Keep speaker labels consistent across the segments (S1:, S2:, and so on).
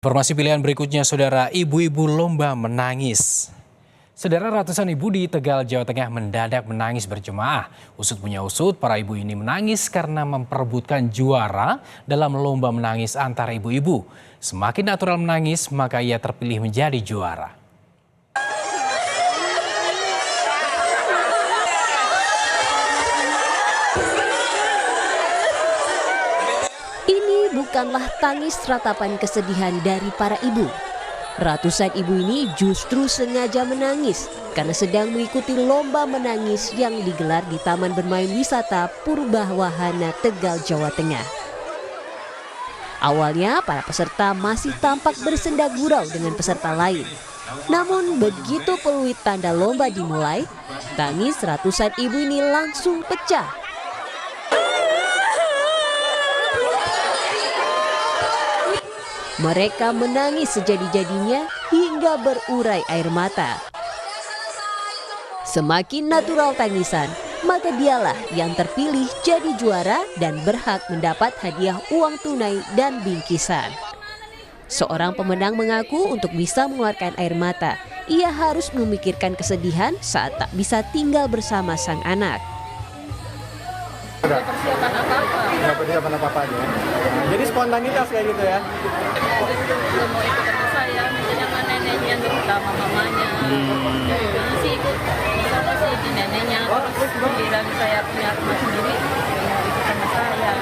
S1: Informasi pilihan berikutnya, saudara, ibu-ibu lomba menangis. Saudara, ratusan ibu di Tegal, Jawa Tengah mendadak menangis berjemaah. Usut punya usut, para ibu ini menangis karena memperebutkan juara dalam lomba menangis antara ibu-ibu. Semakin natural menangis, maka ia terpilih menjadi juara.
S2: Bukanlah tangis ratapan kesedihan dari para ibu. Ratusan ibu ini justru sengaja menangis karena sedang mengikuti lomba menangis yang digelar di Taman Bermain Wisata Purbawahana, Tegal, Jawa Tengah. Awalnya para peserta masih tampak bersenda gurau dengan peserta lain. Namun begitu peluit tanda lomba dimulai, tangis ratusan ibu ini langsung pecah. Mereka menangis sejadi-jadinya hingga berurai air mata. Semakin natural tangisan, maka dialah yang terpilih jadi juara dan berhak mendapat hadiah uang tunai dan bingkisan. Seorang pemenang mengaku untuk bisa mengeluarkan air mata, ia harus memikirkan kesedihan saat tak bisa tinggal bersama sang anak.
S3: Persiapan apa-apa. Nggak persiapan apa-apa aja. Jadi spontanitas kayak gitu ya?
S4: Belum mau ikut sama saya, misalnya sama neneknya sama mamanya. Jadi sih ikut sama si di neneknya. Giliran saya punya rumah sendiri, mau ikut sama saya.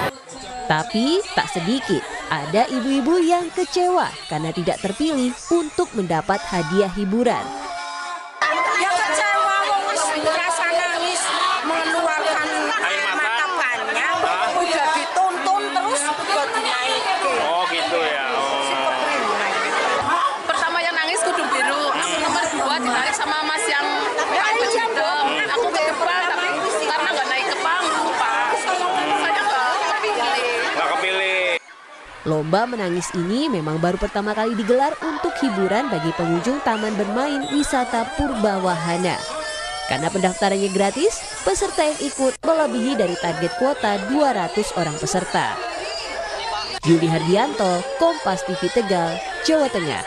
S2: Tapi tak sedikit ada ibu-ibu yang kecewa karena tidak terpilih untuk mendapat hadiah hiburan.
S5: Ya kecewa, merasa nangis, mengeluarkan air mata banyak, udah dituntun terus buat dinaikin.
S6: Oh gitu ya.
S4: Pertama yang nangis kudu biru, nomor 2 ditarik sama mas yang baju hitam. Aku ke depan, tapi karena nggak naik ke panggung, Pak. Saya nggak kepilih.
S2: Lomba menangis ini memang baru pertama kali digelar untuk hiburan bagi pengunjung Taman Bermain Wisata Purbawahana. Karena pendaftarannya gratis, peserta yang ikut melebihi dari target kuota 200 orang peserta. Yuli Hardianto, Kompas TV Tegal, Jawa Tengah.